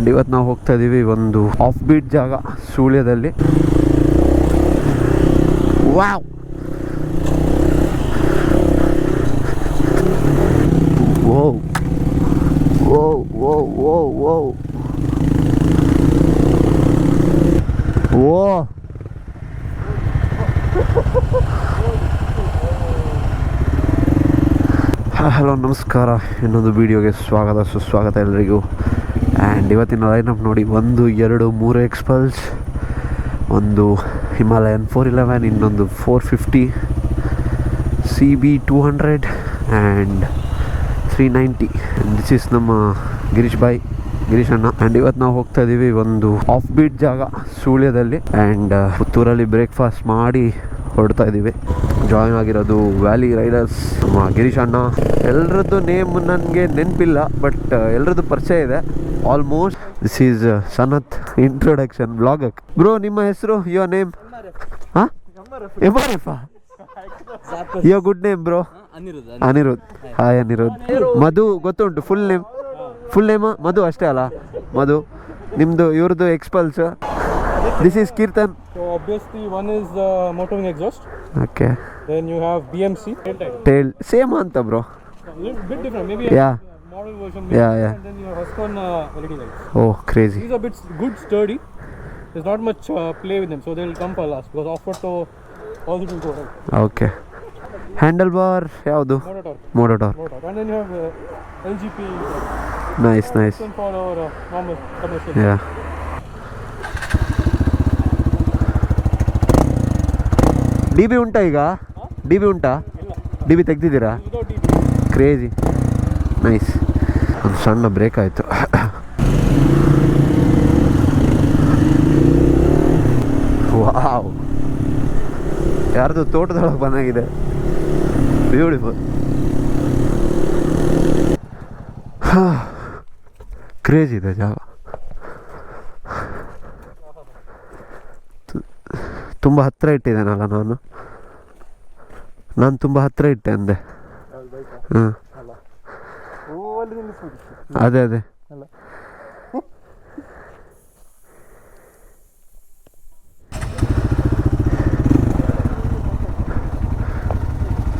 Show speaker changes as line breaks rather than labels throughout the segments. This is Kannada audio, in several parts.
ಆ್ಯಂಡ್ ಇವತ್ತು ನಾವು ಹೋಗ್ತಾ ಇದ್ದೀವಿ ಒಂದು ಆಫ್ ಬೀಟ್ ಜಾಗ ಸುಳ್ಯದಲ್ಲಿ. ವಾವ್, ಓ ಓ ಓ ಓ ಓ ಓ ಹಲೋ ನಮಸ್ಕಾರ, ಇನ್ನೊಂದು ವೀಡಿಯೋಗೆ ಸ್ವಾಗತ ಸುಸ್ವಾಗತ ಎಲ್ಲರಿಗೂ. ಆ್ಯಂಡ್ ಇವತ್ತಿನ ಲೈನಪ್ ನೋಡಿ, 1, 2, 3 ಎಕ್ಸ್ಪಲ್ಸ್, ಒಂದು ಹಿಮಾಲಯನ್ 411, ಇನ್ನೊಂದು 450, CB 200 ಆ್ಯಂಡ್ 390. ದಿಸ್ ಈಸ್ ನಮ್ಮ ಗಿರೀಶ್ ಅಣ್ಣ. ಆ್ಯಂಡ್ ಇವತ್ತು ನಾವು ಹೋಗ್ತಾ ಇದ್ದೀವಿ ಒಂದು ಆಫ್ ಬೀಟ್ ಜಾಗ ಸುಳ್ಯದಲ್ಲಿ. ಆ್ಯಂಡ್ ಪುತ್ತೂರಲ್ಲಿ ಬ್ರೇಕ್ಫಾಸ್ಟ್ ಮಾಡಿ ಹೊರಡ್ತಾ ಇದ್ದೀವಿ. ಜಾಯ್ನ್ ಆಗಿರೋದು ವ್ಯಾಲಿ ರೈಡರ್ಸ್, ನಮ್ಮ ಗಿರೀಶ್ ಅಣ್ಣ. ಎಲ್ಲರದ್ದು ನೇಮ್ ನನಗೆ ನೆನಪಿಲ್ಲ, ಬಟ್ ಎಲ್ಲರದ್ದು ಪರಿಚಯ ಇದೆ almost. This is Sanath introduction blog. Bro, ನಿಮ್ಮ ಹೆಸರು, ಯುವರ್ ನೇಮ್? ಹಾಂ, MRF. Your good name bro? Aniruddh. Hi Aniruddh. Madhu ಗೊತ್ತುಂಟು, ಫುಲ್ ನೇಮ್ ಮಧು ಅಷ್ಟೇ ಅಲ್ಲ? ಮಧು. ನಿಮ್ಮದು ಇವ್ರದ್ದು ಎಕ್ಸ್ಪಲ್ಸ್. This is Kirtan.
So obviously one is the motor wing exhaust.
Okay.
Then you have BMC.
Tail. Same anta bro.
A little bit different. Maybe
Yeah.
Model version.
Yeah.
And then you have Husqvarna LED lights.
Oh, crazy.
These are a bit good sturdy. There's not much play with them, so they will come for last because off-road so all it will go right.
Okay. Handlebar ಯಾವುದು? Motor torque.
And then you have LGP.
Nice.
For our normal commercial.
Yeah. DB ಉಂಟಾ ಈಗ? DB ಉಂಟಾ? DB ತೆಗ್ದಿದ್ದೀರಾ? ಕ್ರೇಜಿ. ನೈಸ್. ಒಂದು ಸಣ್ಣ ಬ್ರೇಕ್ ಆಯಿತು. ವಾವ್, ಯಾರ್ದು ತೋಟದೊಳಗೆ ಬಂದಾಗಿದೆ. ಬ್ಯೂಟಿಫುಲ್. ಕ್ರೇಜಿ ಇದೆ ಜಾಗ. ತುಂಬ ಹತ್ತಿರ ಇಟ್ಟಿದ್ದೇನಲ್ಲ ನಾನು ತುಂಬ ಹತ್ತಿರ ಇಟ್ಟೆ ಅಂದೆ. ಹಾಂ, ಅದೇ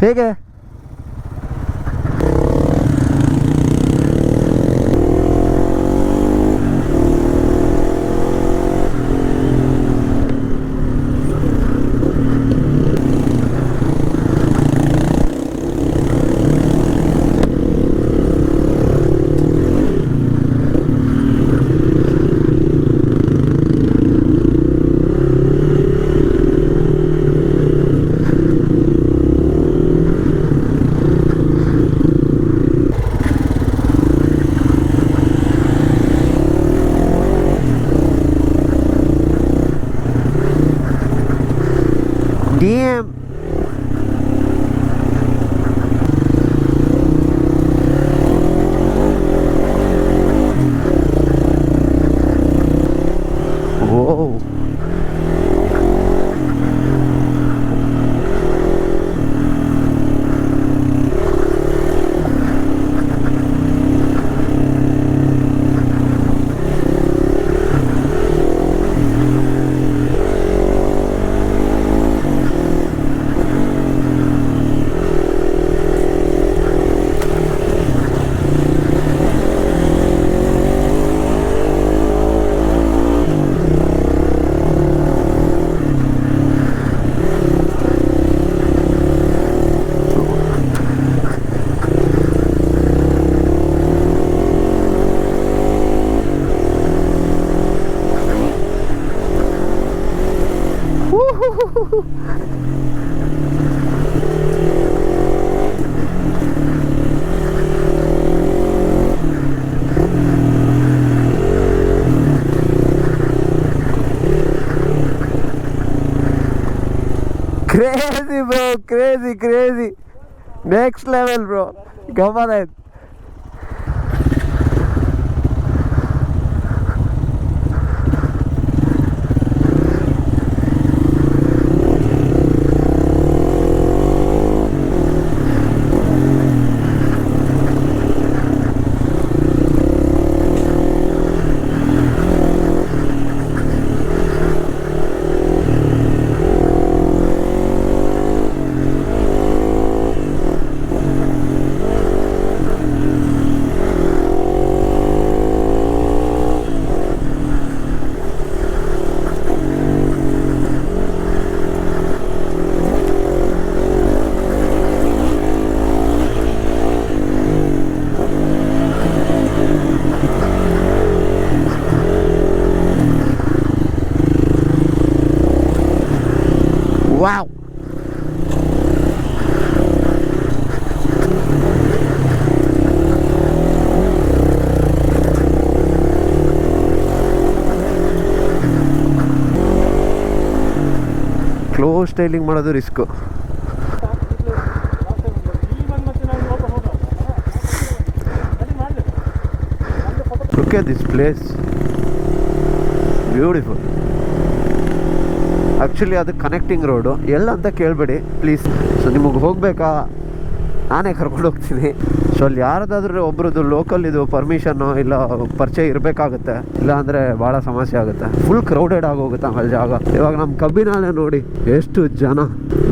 ಹೇಗೆ? DM. Whoa. Crazy bro, crazy. Next level bro. Come on in. Close styling ಮಾಡೋದು risk. Look at this place, beautiful. Actually ಅದು ಕನೆಕ್ಟಿಂಗ್ ರೋಡು, ಎಲ್ಲ ಅಂತ ಕೇಳಬೇಡಿ ಪ್ಲೀಸ್. ಸೊ ನಿಮಗೆ ಹೋಗಬೇಕಾ, ನಾನೇ ಕರ್ಕೊಂಡು ಹೋಗ್ತೀನಿ. ಸೊ ಅಲ್ಲಿ ಯಾರದಾದ್ರೂ ಒಬ್ರದ್ದು ಲೋಕಲ್ ಇದು ಪರ್ಮಿಷನ್ನು ಇಲ್ಲ ಪರಿಚಯ ಇರಬೇಕಾಗುತ್ತೆ, ಇಲ್ಲ ಅಂದರೆ ಭಾಳ ಸಮಸ್ಯೆ ಆಗುತ್ತೆ. ಫುಲ್ ಕ್ರೌಡೆಡ್ ಆಗೋಗುತ್ತೆ ಆಮೇಲೆ ಜಾಗ. ಇವಾಗ ನಮ್ಮ ಕಬ್ಬಿನಾಲೆ ನೋಡಿ ಎಷ್ಟು ಜನ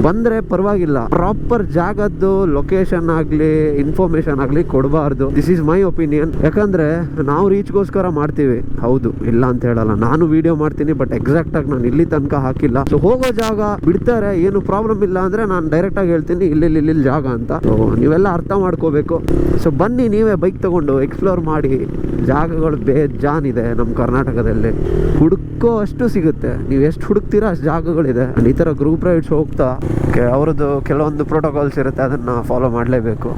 ಬಂದರೆ ಪರವಾಗಿಲ್ಲ, ಪ್ರಾಪರ್ ಜಾಗದ್ದು ಲೊಕೇಶನ್ ಆಗಲಿ ಇನ್ಫಾರ್ಮೇಷನ್ ಆಗಲಿ ಕೊಡಬಾರ್ದು. This is my opinion. ಯಾಕಂದರೆ ನಾವು ರೀಚ್ಗೋಸ್ಕರ ಮಾಡ್ತೀವಿ, ಹೌದು, ಇಲ್ಲ ಅಂತ ಹೇಳಲ್ಲ. ನಾನು ವಿಡಿಯೋ ಮಾಡ್ತೀನಿ, ಬಟ್ ಎಕ್ಸಾಕ್ಟಾಗಿ ನಾನು ಇಲ್ಲಿ ತನಕ ಹಾಕಿಲ್ಲ. ಸೊ ಹೋಗೋ ಜಾಗ ಬಿಡ್ತಾರೆ, ಏನು ಪ್ರಾಬ್ಲಮ್ ಇಲ್ಲ ಅಂದರೆ ನಾನು ಡೈರೆಕ್ಟಾಗಿ ಹೇಳ್ತೀನಿ ಇಲ್ಲಿ ಜಾಗ ಅಂತ. ಸೊ ನೀವೆಲ್ಲ ಅರ್ಥ ಮಾಡ್ಕೋಬೇಕು. ಸೊ ಬನ್ನಿ, ನೀವೇ ಬೈಕ್ ತಗೊಂಡು ಎಕ್ಸ್ಪ್ಲೋರ್ ಮಾಡಿ. ಜಾಗಗಳು ಬೇಜಾನಿದೆ ನಮ್ಮ ಕರ್ನಾಟಕದಲ್ಲಿ, ಹುಡುಕೋ ಅಷ್ಟು ಸಿಗುತ್ತೆ. ನೀವು ಎಷ್ಟು ಹುಡುಕ್ತೀರಾ ಅಷ್ಟು ಜಾಗಗಳಿದೆ. ಈ ಥರ ಗ್ರೂಪ್ ರೈಡ್ಸ್ ಹೋಗ್ತಾ ಅವ್ರದ್ದು ಕೆಲವೊಂದು ಪ್ರೋಟೋಕಾಲ್ಸ್ ಇರುತ್ತೆ, ಅದನ್ನು ಫಾಲೋ ಮಾಡಲೇಬೇಕು.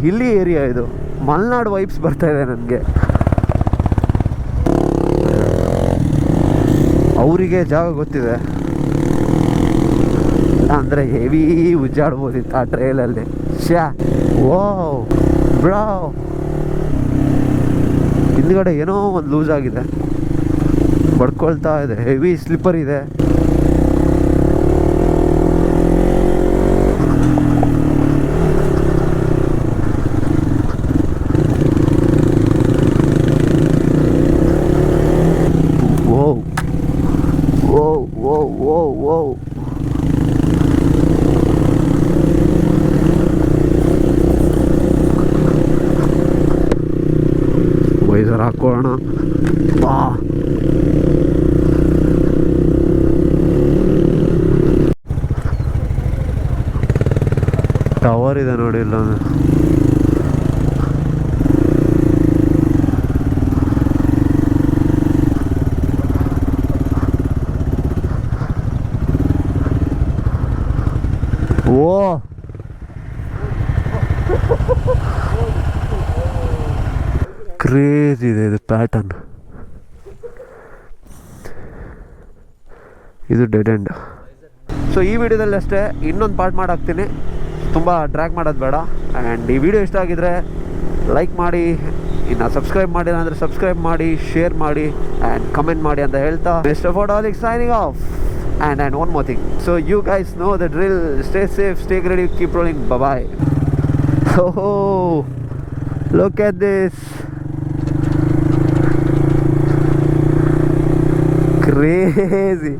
ಹಿಲ್ಲಿ ಏರಿಯಾ ಇದು, ಮಲೆನಾಡು ವೈಬ್ಸ್ ಬರ್ತಾ ಇದೆ ನನಗೆ. ಅವರಿಗೆ ಜಾಗ ಗೊತ್ತಿದೆ, ಅಂದರೆ ಹೆವಿ ಉಜ್ಜಾಡ್ಬೋದಿತ್ತು ಆ ಟ್ರೈಲಲ್ಲಿ. ಓ ಬ್ರೋ, ಹಿಂದ್ಗಡೆ ಏನೋ ಒಂದು ಲೂಸ್ ಆಗಿದೆ, ಬಡ್ಕೊಳ್ತಾ ಇದೆ, ಹೆವಿ ಸ್ಲಿಪ್ಪರ್ ಇದೆ. ಓ ಓ ಓ ಓ ಓ ವೈಸರ್ ಹಾಕೊಳ್ಳೋಣ ಬಾ. ಟವರ್ ಇದೆ ನೋಡಿ ಇಲ್ಲ. ಓ ಕ್ರೇಜ್ ಇದೆ ಇದು ಪ್ಯಾಟರ್ನ್. ಇದು ಡೆಡ್ ಎಂಡ್. ಸೊ ಈ ವಿಡಿಯೋದಲ್ಲಿ ಅಷ್ಟೇ, ಇನ್ನೊಂದು ಪಾರ್ಟ್ ಮಾಡಾಕ್ತೀನಿ, ತುಂಬ ಡ್ರ್ಯಾಗ್ ಮಾಡೋದು ಬೇಡ. ಆ್ಯಂಡ್ ಈ ವಿಡಿಯೋ ಇಷ್ಟ ಆಗಿದ್ರೆ ಲೈಕ್ ಮಾಡಿ, ಇನ್ನು ಸಬ್ಸ್ಕ್ರೈಬ್ ಮಾಡಿಲ್ಲ ಅಂದರೆ ಸಬ್ಸ್ಕ್ರೈಬ್ ಮಾಡಿ, ಶೇರ್ ಮಾಡಿ ಆ್ಯಂಡ್ ಕಮೆಂಟ್ ಮಾಡಿ ಅಂತ ಹೇಳ್ತಾ ಮಿಸ್ಟರ್ ಫೋಟೋಲಿಕ್ signing off. And one more thing, so you guys know the drill. Stay safe, stay ready, keep rolling. Bye bye. Oh, look at this, crazy.